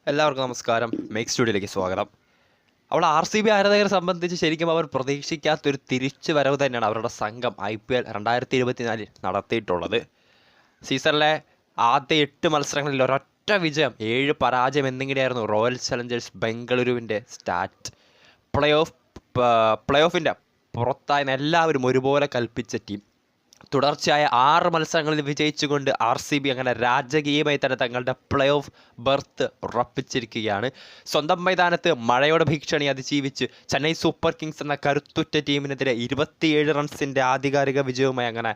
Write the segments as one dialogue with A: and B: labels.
A: എല്ലാവർക്കും നമസ്കാരം. മേക്ക് സ്റ്റുഡിയോയിലേക്ക് സ്വാഗതം. അവിടെ RCB ആരാധകരെ സംബന്ധിച്ച് ശരിക്കും അവർ പ്രതീക്ഷിക്കാത്തൊരു തിരിച്ചു വരവ് തന്നെയാണ് അവരുടെ സംഘം IPL 2024 നടത്തിയിട്ടുള്ളത്. സീസണിലെ ആദ്യ 8 മത്സരങ്ങളിൽ ഒരൊറ്റ വിജയം 7 പരാജയം എന്നിങ്ങനെയായിരുന്നു റോയൽ ചലഞ്ചേഴ്സ് ബംഗളൂരുവിൻ്റെ സ്റ്റാറ്റ്. പ്ലേ ഓഫിൻ്റെ പുറത്തായെന്ന് എല്ലാവരും ഒരുപോലെ കൽപ്പിച്ച ടീം തുടർച്ചയായ 6 മത്സരങ്ങളിൽ വിജയിച്ചുകൊണ്ട് RCB അങ്ങനെ രാജകീയമായി തന്നെ തങ്ങളുടെ പ്ലേ ഓഫ് ബർത്ത് ഉറപ്പിച്ചിരിക്കുകയാണ്. സ്വന്തം മൈതാനത്ത് മഴയുടെ ഭീഷണി അതിജീവിച്ച് ചെന്നൈ സൂപ്പർ കിങ്സ് എന്ന കരുത്തുറ്റ ടീമിനെതിരെ 27 റൺസിൻ്റെ ആധികാരിക വിജയവുമായി അങ്ങനെ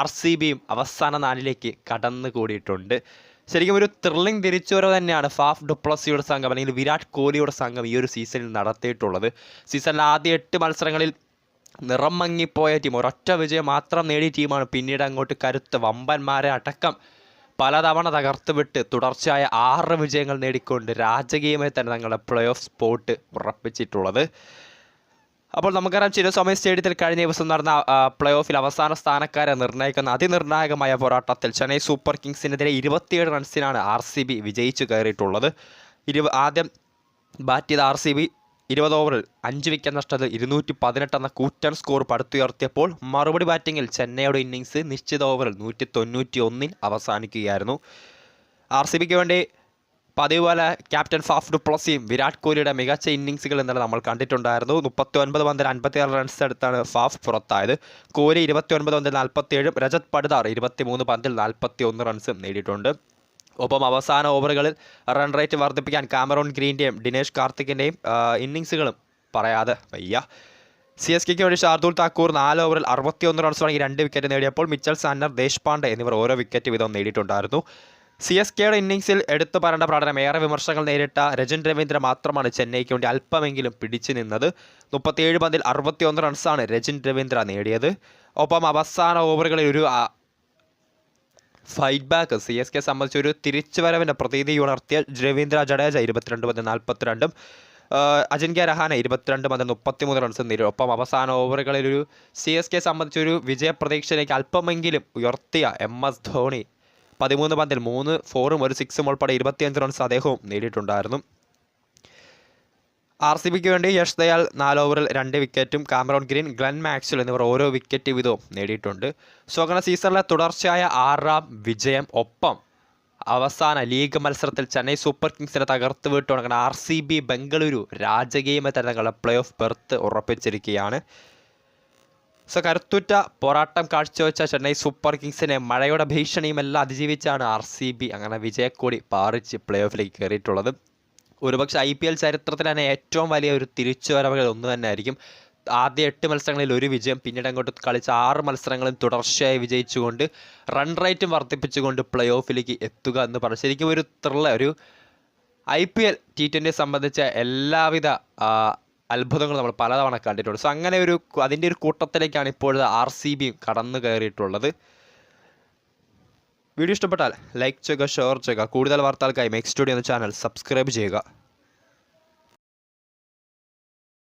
A: RCBയും അവസാന 4ലേക്ക് കടന്നുകൂടിയിട്ടുണ്ട്. ശരിക്കും ഒരു ത്രില്ലിംഗ് തിരിച്ചുവരവ് തന്നെയാണ് ഫാഫ് ഡുപ്ലസിയുടെ സംഘം അല്ലെങ്കിൽ വിരാട് കോഹ്ലിയുടെ സംഘം ഈ ഒരു സീസണിൽ നടത്തിയിട്ടുള്ളത്. സീസണിലെ ആദ്യ 8 മത്സരങ്ങളിൽ നിറം മങ്ങിപ്പോയ ടീം, ഒരൊറ്റ വിജയം മാത്രം നേടിയ ടീമാണ് പിന്നീട് അങ്ങോട്ട് കരുത്ത് വമ്പന്മാരെ അടക്കം പലതവണ തകർത്ത് വിട്ട് തുടർച്ചയായ 6 വിജയങ്ങൾ നേടിക്കൊണ്ട് രാജകീയമായി തന്നെ തങ്ങളുടെ പ്ലേ ഓഫ് സ്പോട്ട് ഉറപ്പിച്ചിട്ടുള്ളത്. അപ്പോൾ നമുക്കറിയാം ചിരസ്വാമി സ്റ്റേഡിയത്തിൽ കഴിഞ്ഞ ദിവസം നടന്ന പ്ലേ ഓഫിൽ അവസാന സ്ഥാനക്കാരെ നിർണ്ണയിക്കുന്ന അതിനിർണായകമായ പോരാട്ടത്തിൽ ചെന്നൈ സൂപ്പർ കിങ്സിനെതിരെ 27 റൺസിനാണ് RCB വിജയിച്ചു കയറിയിട്ടുള്ളത്. ആദ്യം ബാറ്റ് ചെയ്ത RCB 20 ഓവറിൽ 5 വിക്കറ്റ് നഷ്ടത്തിൽ 218 എന്ന കൂറ്റൻ സ്കോർ പടുത്തുയർത്തിയപ്പോൾ മറുപടി ബാറ്റിങ്ങിൽ ചെന്നൈയുടെ ഇന്നിങ്സ് നിശ്ചിത ഓവറിൽ 191 അവസാനിക്കുകയായിരുന്നു. RCBക്ക് വേണ്ടി പതിവ് പോലെ ക്യാപ്റ്റൻ ഫാഫ് ഡുപ്ലസിയും വിരാട് കോഹ്ലിയുടെ മികച്ച ഇന്നിങ്സുകൾ ഇന്നലെ നമ്മൾ കണ്ടിട്ടുണ്ടായിരുന്നു. 39 പന്തിൽ 56 റൺസ് എടുത്താണ് ഫാഫ് പുറത്തായത്. കോഹ്ലി 29 പന്തിൽ 47, രജത് പടിദാർ 23 പന്തിൽ 41 റൺസും നേടിയിട്ടുണ്ട്. ഒപ്പം അവസാന ഓവറുകളിൽ റൺ റേറ്റ് വർദ്ധിപ്പിക്കാൻ കാമറോൺ ഗ്രീൻ്റെയും ദിനേഷ് കാർത്തിക്കിൻ്റെയും ഇന്നിങ്സുകളും പറയാതെ വയ്യ. CSKയ്ക്ക് വേണ്ടി ഷാർദുൽ താക്കൂർ 4 ഓവറിൽ 61 റൺസ് വഴങ്ങി 2 വിക്കറ്റ് നേടിയപ്പോൾ മിച്ചൽ സാന്റർ, ദേശ്പാണ്ഡെ എന്നിവർ ഓരോ വിക്കറ്റ് വീതം നേടിയിട്ടുണ്ടായിരുന്നു. CSKയുടെ ഇന്നിങ്സിൽ എടുത്തു പറയേണ്ട പ്രകടനം ഏറെ വിമർശനങ്ങൾ നേരിട്ട രജൻ രവീന്ദ്ര മാത്രമാണ് ചെന്നൈക്ക് വേണ്ടി അല്പമെങ്കിലും പിടിച്ചു നിന്നത്. 37 പന്തിൽ 61 റൺസാണ് രജൻ രവീന്ദ്ര നേടിയത്. ഒപ്പം അവസാന ഓവറുകളിൽ ഒരു ഫൈറ്റ് ബാക്ക് CSK സംബന്ധിച്ച് ഒരു തിരിച്ചുവരവിൻ്റെ പ്രതീതി ഉണർത്തിയ രവീന്ദ്ര ജഡേജ 22 പന്തിൽ 42, അജിൻക്യ രഹാന 22 പന്തിൽ 33 റൺസ് നേടി. ഒപ്പം അവസാന ഓവറുകളിൽ ഒരു CSK സംബന്ധിച്ചൊരു വിജയപ്രതീക്ഷയിലേക്ക് അല്പമെങ്കിലും ഉയർത്തിയ MS ധോണി 13 പന്തിൽ 3 4ഉം 1 6ഉം ഉൾപ്പെടെ 25 റൺസ് അദ്ദേഹവും നേടിയിട്ടുണ്ടായിരുന്നു. RCBക്ക് വേണ്ടി യഷ് ദയാൽ 4 ഓവറിൽ 2 വിക്കറ്റും കാമറോൺ ഗ്രീൻ, ഗ്ലെൻ മാക്സ്വൽ എന്നിവർ ഓരോ വിക്കറ്റ് വീതവും നേടിയിട്ടുണ്ട്. അങ്ങനെ സീസണിലെ തുടർച്ചയായ 6ാം വിജയം, ഒപ്പം അവസാന ലീഗ് മത്സരത്തിൽ ചെന്നൈ സൂപ്പർ കിങ്സിനെ തകർത്ത് വിട്ടുകൊണ്ട് RCB ബംഗളൂരു രാജകീയമായി തന്നെ തങ്ങളുടെ പ്ലേ ഓഫ് ബെർത്ത് ഉറപ്പിച്ചിരിക്കുകയാണ്. കരുത്തുറ്റ പോരാട്ടം കാഴ്ചവെച്ച ചെന്നൈ സൂപ്പർ കിങ്സിനെ മഴയുടെ ഭീഷണിയുമെല്ലാം അതിജീവിച്ചാണ് RCB അങ്ങനെ വിജയക്കൊടി പാറിച്ച് പ്ലേ ഓഫിലേക്ക് കയറിയിട്ടുള്ളത്. ഒരുപക്ഷെ IPL ചരിത്രത്തിൽ തന്നെ ഏറ്റവും വലിയ ഒരു തിരിച്ചുവരവുകൾ ഒന്ന് തന്നെ ആയിരിക്കും. ആദ്യ 8 മത്സരങ്ങളിൽ ഒരു വിജയം, പിന്നീട് അങ്ങോട്ട് കളിച്ച 6 മത്സരങ്ങളും തുടർച്ചയായി വിജയിച്ചുകൊണ്ട് റൺ റേറ്റും വർദ്ധിപ്പിച്ചുകൊണ്ട് പ്ലേ ഓഫിലേക്ക് എത്തുക എന്ന് പറഞ്ഞു ശരിക്കും ഒരു ഒരു IPL T20 സംബന്ധിച്ച എല്ലാവിധ അത്ഭുതങ്ങളും നമ്മൾ പലതവണ കണ്ടിട്ടുണ്ട്. അങ്ങനെ അതിൻ്റെ ഒരു കൂട്ടത്തിലേക്കാണ് ഇപ്പോൾ RCBയും കടന്നു കയറിയിട്ടുള്ളത്. വീഡിയോ ഇഷ്ടപ്പെട്ടാൽ ലൈക്ക് ചെയ്യുക, ഷെയർ ചെയ്യുക. കൂടുതൽ വാർത്തകൾക്കായി മേക്ക് സ്റ്റുഡിയോ എന്ന ചാനൽ സബ്സ്ക്രൈബ് ചെയ്യുക.